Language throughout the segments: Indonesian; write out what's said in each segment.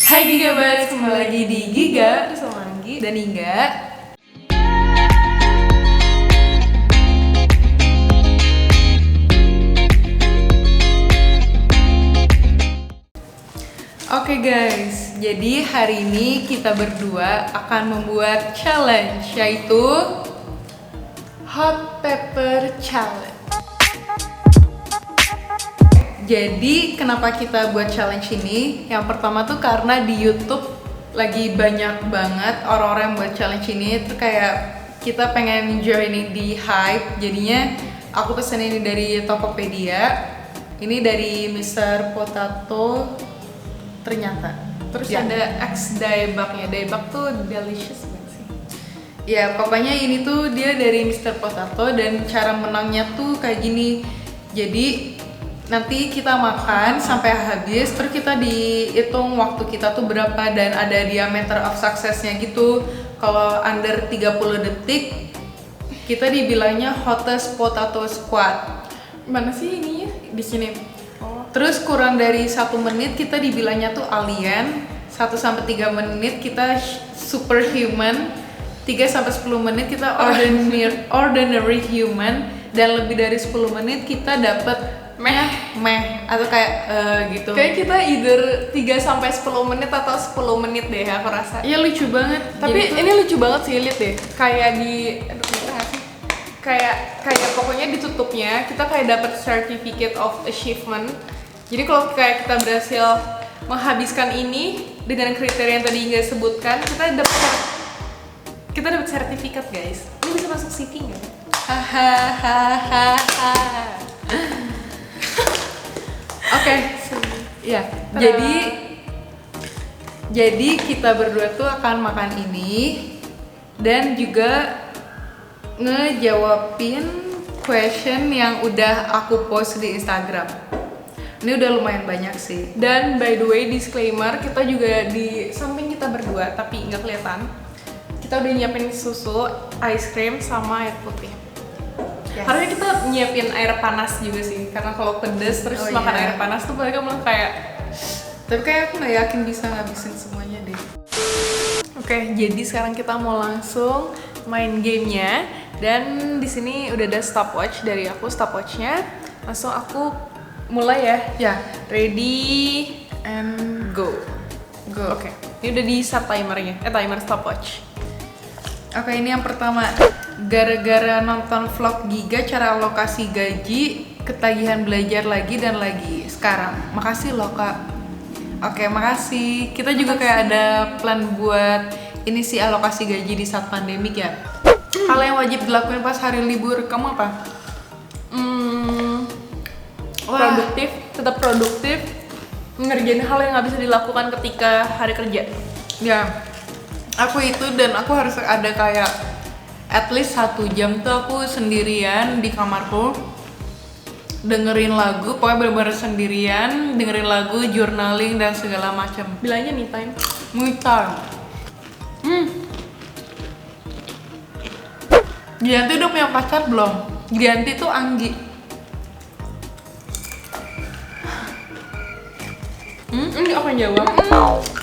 Hai Gigabers, kembali lagi di Giga bersama Anggi dan Inga. Oke guys, jadi hari ini kita berdua akan membuat challenge, yaitu Hot Pepper Challenge. Jadi kenapa kita buat challenge ini? Yang pertama tuh karena di YouTube lagi banyak banget orang-orang yang buat challenge ini. Itu kayak kita pengen joining di hype. Jadinya aku pesen ini dari Tokopedia. Ini dari Mr. Potato ternyata. Terus ya, ada X daebaknya. Daebak tuh delicious banget sih. Ya pokoknya ini tuh dia dari Mr. Potato dan cara menangnya tuh kayak gini. Jadi nanti kita makan sampai habis, terus kita dihitung waktu kita tuh berapa dan ada diameter of success-nya gitu. Kalau under 30 detik, kita dibilangnya hottest potato squad. Mana sih ininya? Di sini. Oh. Terus kurang dari 1 menit kita dibilangnya tuh alien. 1-3 menit kita superhuman. 3-10 menit kita ordinary human. Dan lebih dari 10 menit kita dapat meh atau kayak gitu. Kayak kita either 3-10 menit atau 10 menit deh aku rasa. Iya lucu banget. Tapi jadi ini lucu banget sih, lihat deh. Kayak di kayak pokoknya ditutupnya kita kayak dapat certificate of achievement. Jadi kalau kayak kita berhasil menghabiskan ini dengan kriteria yang tadi Inga sebutkan, kita dapat sertifikat, guys. Ini bisa masuk CV nggak? Hahaha. Oke, ya. Jadi kita berdua tuh akan makan ini dan juga ngejawabin question yang udah aku post di Instagram. Ini udah lumayan banyak sih. Dan by the way, disclaimer, kita juga di samping kita berdua tapi nggak kelihatan. Kita udah nyiapin susu, ice cream, sama air putih. Yes. Harusnya kita nyiapin air panas juga sih, karena kalau pedes terus makan air panas tuh mereka malah kayak. Tapi kayak aku nggak yakin bisa ngabisin semuanya deh. Oke, jadi sekarang kita mau langsung main gamenya dan di sini udah ada stopwatch dari aku, stopwatchnya. Langsung aku mulai ya. Ya, ready and go. Go. Oke, ini udah di start timernya, timer stopwatch. Oke, ini yang pertama. Gara-gara nonton vlog Giga cara alokasi gaji, ketagihan belajar lagi dan lagi. Sekarang, makasih loh Kak. Oke, makasih. Kita juga kayak ada plan buat ini sih alokasi gaji di saat pandemik ya. Hal yang wajib dilakuin pas hari libur, kamu apa? Produktif, tetap produktif. Ngerjain hal yang nggak bisa dilakukan ketika hari kerja. Ya, aku itu dan aku harus ada kayak at least 1 jam tuh aku sendirian di kamarku dengerin lagu, pokoknya bener-bener sendirian dengerin lagu, journaling dan segala macam. Bilangnya me time. Me time. Gianti udah punya pacar belum? Gianti tuh Anggi. Ini aku yang jawab.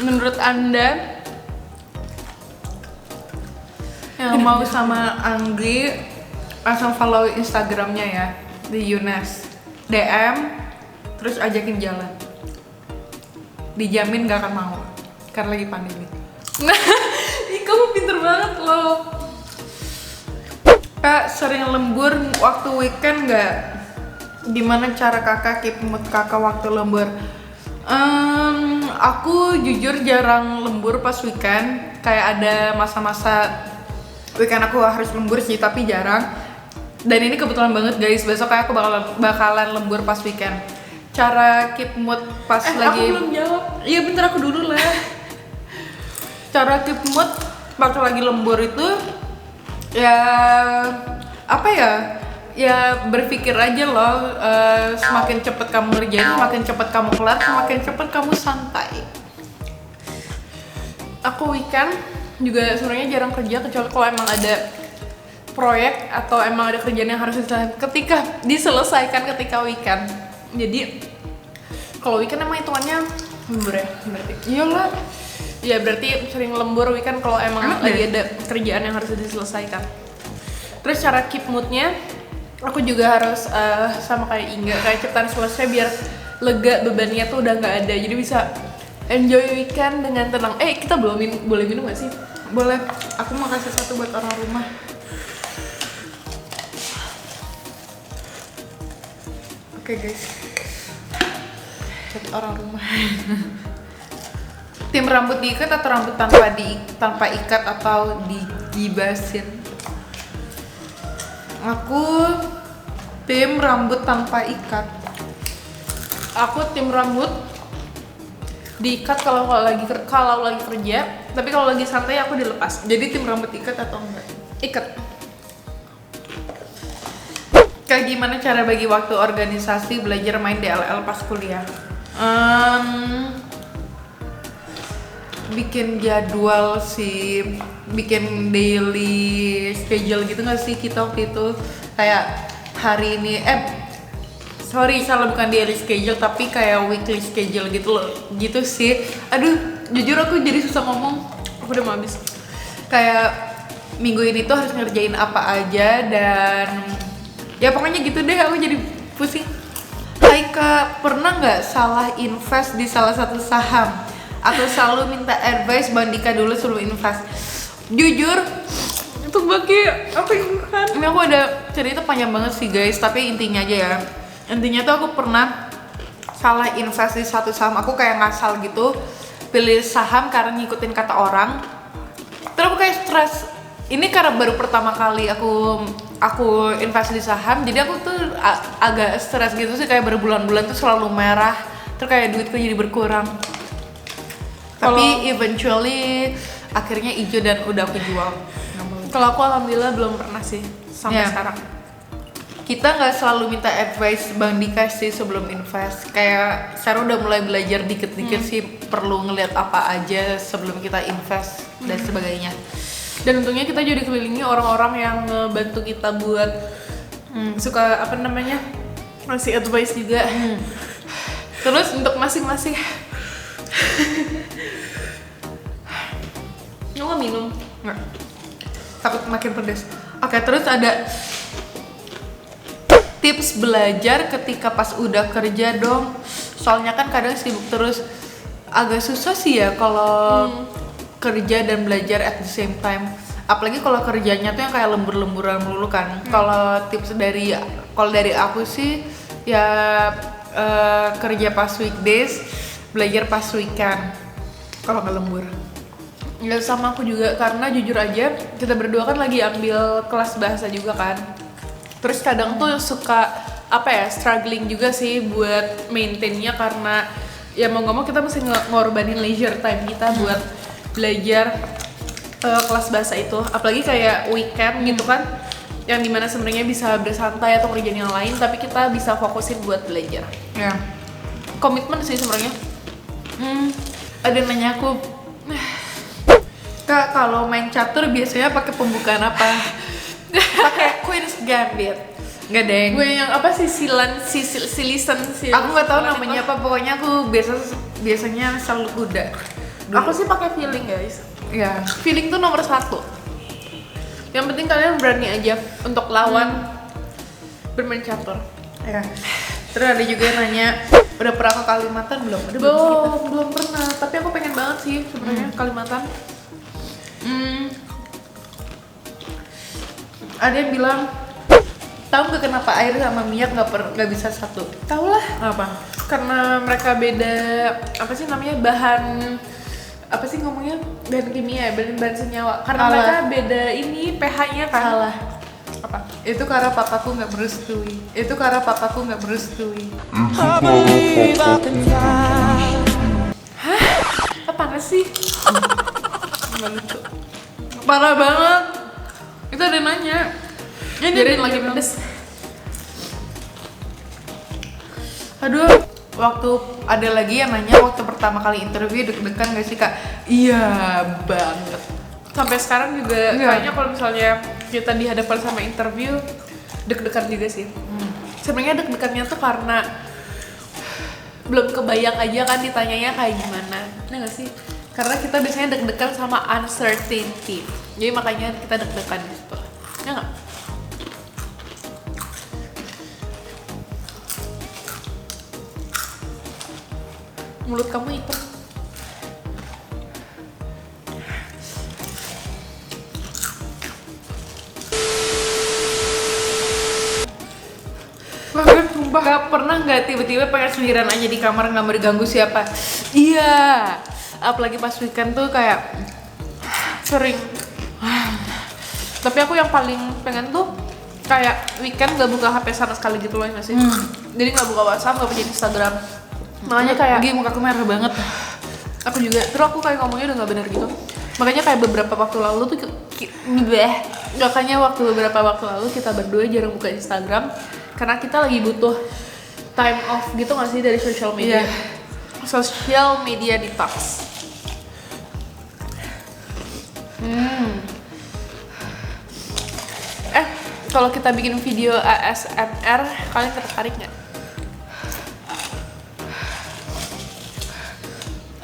Menurut Anda yang mau sama Anggi langsung follow Instagramnya ya, di Yunes, DM terus ajakin jalan, dijamin gak akan mau karena lagi pandemi. Ih, kamu pinter banget loh. Kak sering lembur waktu weekend nggak? Gimana cara kakak keep mood kakak waktu lembur? Aku jujur jarang lembur pas weekend. Kayak ada masa-masa weekend aku harus lembur sih, tapi jarang. Dan ini kebetulan banget guys, besok kayak aku bakalan lembur pas weekend. Cara keep mood pas lagi. Aku belum jawab. Iya bentar, aku dulu lah. Cara keep mood waktu lagi lembur itu ya apa ya? Ya berpikir aja loh, semakin cepet kamu ngerjain, semakin cepet kamu kelar, semakin cepet kamu santai. Aku weekend juga sebenarnya jarang kerja kecuali kalau emang ada proyek atau emang ada kerjaan yang harus diselesaikan ketika weekend. Jadi kalau weekend emang hitungannya Lembur ya berarti. Iyalah. Ya berarti sering lembur weekend kalau emang lagi ada kerjaan yang harus diselesaikan. Terus cara keep moodnya, aku juga harus sama kayak Inga, kayak cepetan selesai biar lega, bebannya tuh udah nggak ada, jadi bisa enjoy weekend dengan tenang. Kita boleh minum gak sih? Boleh, aku mau kasih satu buat orang rumah. Oke guys, buat orang rumah. Tim rambut diikat atau rambut tanpa ikat atau digibasin? Aku tim rambut tanpa ikat. Aku tim rambut diikat kalau lagi kerja, tapi kalau lagi santai aku dilepas. Jadi tim rambut ikat atau enggak? Ikat. Kayak gimana cara bagi waktu organisasi belajar main DLL pas kuliah? Bikin jadwal sih, bikin daily schedule gitu nggak sih kita waktu itu, kayak hari ini salah bukan daily schedule tapi kayak weekly schedule gitu loh, gitu sih. Aduh, jujur aku jadi susah ngomong, Aku udah mau habis. kayak minggu ini tuh harus ngerjain apa aja dan ya pokoknya gitu deh, aku jadi pusing. Hai Kak, pernah nggak salah invest di salah satu saham? Atau selalu minta advice Bang Dika dulu sebelum invest? Jujur, Itu bagi apa kan? ini aku ada cerita panjang banget sih guys, tapi intinya aja ya. Intinya tuh aku pernah salah invest di satu saham, aku kayak ngasal gitu pilih saham karena ngikutin kata orang. Terus aku kayak stres. Ini karena baru pertama kali aku invest di saham, jadi aku tuh agak stres gitu sih, kayak berbulan-bulan tuh selalu merah, terus kayak duitku jadi berkurang. Tapi eventually akhirnya hijau dan udah aku jual. Kalau aku alhamdulillah belum pernah sih sampai Ya. sekarang. Kita nggak selalu minta advice Bang Dika sih sebelum invest. Kayak Sarah udah mulai belajar dikit-dikit sih perlu ngeliat apa aja sebelum kita invest dan sebagainya. Dan untungnya kita juga dikelilingi orang-orang yang ngebantu kita buat suka ngasih advice juga. Terus untuk masing-masing nggak minum. Nggak. Takut makin pedas. Oke, terus ada tips belajar ketika pas udah kerja dong. Soalnya kan kadang sibuk terus, agak susah sih ya kalau kerja dan belajar at the same time. Apalagi kalau kerjanya tuh yang kayak lembur-lemburan melulu kan. Kalau tips dari aku sih ya kerja pas weekdays, belajar pas weekend. Kalau nggak lembur. Ya sama aku juga, karena jujur aja kita berdua kan lagi ambil kelas bahasa juga kan. Terus kadang tuh suka struggling juga sih buat maintainnya, karena ya mau nggak mau kita mesti ngorbanin leisure time kita buat belajar kelas bahasa itu. Apalagi kayak weekend gitu kan, yang dimana sebenarnya bisa bersantai atau kerjaan yang lain, tapi kita bisa fokusin buat belajar. Ya. Komitmen sih sebenarnya. Ada yang nanya aku, Kak, kalau main catur biasanya pakai pembukaan apa? Pakai Queen's Gambit. Nggak deng. Gue yang apa sih silisen. Aku nggak tahu namanya apa, pokoknya aku biasanya selalu kuda. Aku sih pakai feeling guys. Ya. Feeling tuh nomor 1. Yang penting kalian berani aja untuk lawan bermain catur. Ya. Terus ada juga yang nanya, udah pernah ke Kalimantan belum? Udah Belum pernah, tapi aku pengen banget sih sebenarnya Kalimantan. Ada yang bilang, tahu nggak kenapa air sama minyak nggak bisa satu? Tahu lah, Apa? karena mereka beda bahan ngomongnya bahan kimia, bahan senyawa. Karena Salah. mereka beda ini pH-nya kan. Salah. Apa? Itu karena papaku nggak merestui. Apa sih? Nggak lucu. Parah banget. Itu ada yang nanya. Biarin lagi pedes. Aduh, waktu ada lagi yang nanya waktu pertama kali interview deg-degan gak sih Kak? Iya banget. Sampai sekarang juga Iya. kayaknya kalau misalnya kita dihadapkan sama interview deg-degan juga sih. Sebenarnya deg-degannya tuh karena belum kebayang aja kan ditanyanya kayak gimana. Ya nggak sih? Karena kita biasanya deg-degan sama uncertainty. Jadi makanya kita deg-degan gitu. Ya nggak? Mulut kamu hitam. Sumpah gak pernah nggak tiba-tiba pengen sendirian aja di kamar nggak mau diganggu siapa. Iya, apalagi pas weekend tuh kayak sering. Tapi aku yang paling pengen tuh kayak weekend gak buka HP sama sekali gitu loh nggak sih? Jadi gak buka WhatsApp, gak punya Instagram. Makanya kayak muka aku merah banget. aku juga, terus aku kayak ngomongnya udah gak bener gitu. Makanya kayak beberapa waktu lalu tuh makanya beberapa waktu lalu kita berdua jarang buka Instagram karena kita lagi butuh time off gitu gak sih dari social media. Social media detox. Kalau kita bikin video ASMR, kalian tertarik nggak?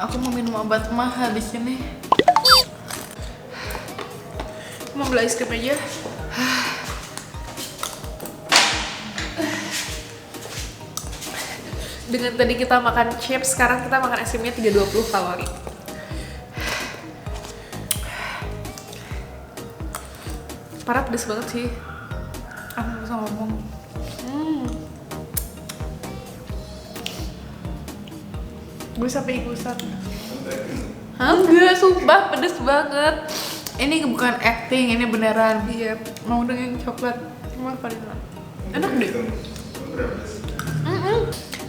Aku mau minum obat mah habis ini. Mau beli es krim aja? Dengan tadi kita makan chips, sekarang kita makan es krimnya 320 kalori. Parah pedes banget sih. Aku nggak bisa ngomong. Gue sampai ikutan. Enggak, sumpah pedes banget. Ini bukan acting, ini beneran. Iya, Mau dong yang coklat. emang vanilla. Enak deh.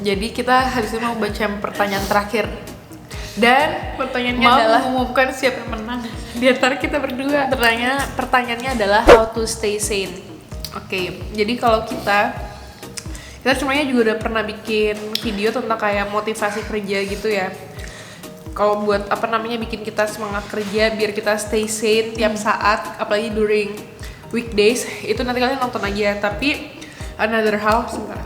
Jadi kita habis ini mau baca pertanyaan terakhir. Dan Pertanyaannya mau adalah mengumumkan siapa yang menang di antara kita berdua. pertanyaannya adalah how to stay sane. Oke, jadi kalau kita sebenarnya juga udah pernah bikin video tentang kayak motivasi kerja gitu ya. Kalau buat bikin kita semangat kerja biar kita stay sane tiap saat, apalagi during weekdays, itu nanti kalian nonton aja. Tapi another hal sebentar.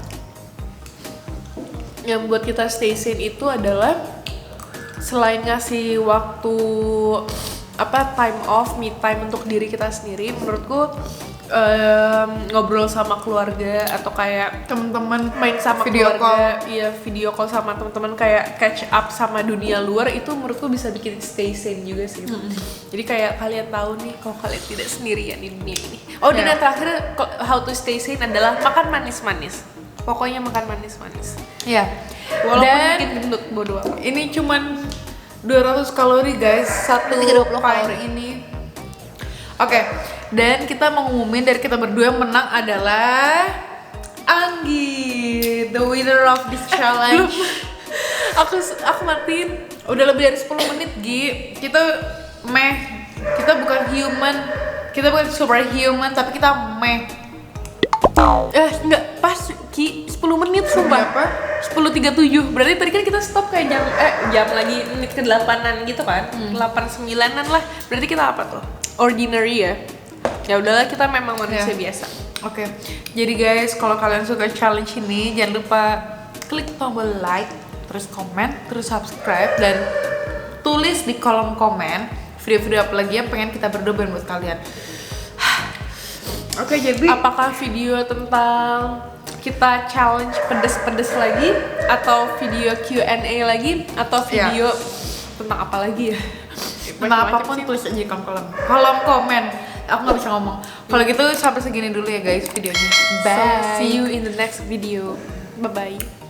Yang buat kita stay sane itu adalah selain ngasih waktu time off, me time untuk diri kita sendiri, menurutku ngobrol sama keluarga atau kayak Teman-teman main sama video keluarga, iya video call sama teman-teman, kayak catch up sama dunia luar, itu menurutku bisa bikin stay sane juga sih. Jadi kayak kalian tahu nih kalau kalian tidak sendirian di dunia ini. Dan yang terakhir, how to stay sane adalah makan manis-manis. Pokoknya makan manis-manis. Ya. Walaupun Dan bikin gendut bodo amat. ini cuman 200 kalori guys, satu 320 pint kalori. ini. Oke, dan kita mengumumin dari kita berdua yang menang adalah Anggi, the winner of this challenge. Aku matiin. Udah lebih dari 10 menit, Gi. Kita bukan human, kita bukan superhuman, tapi kita Enggak, pas Ki, 10 menit sumpah. Berapa? 10.37. Berarti tadi kan kita stop kayak jam lagi menit ke-8-an gitu kan. 8-9-an lah. Berarti kita apa tuh? Ordinary ya. Ya udahlah, kita memang manusia biasa. Oke, jadi guys, kalau kalian suka challenge ini, jangan lupa klik tombol like, terus komen, terus subscribe, dan tulis di kolom komen video-video apa lagi yang pengen kita berdua buat kalian. Oke, jadi Apakah video tentang kita challenge pedes-pedes lagi, atau video Q&A lagi, atau video tentang apa lagi ya? tentang apapun tulis aja di kolom komen. Aku nggak bisa ngomong. Kalau gitu sampai segini dulu ya guys videonya. So, see you in the next video. Bye bye.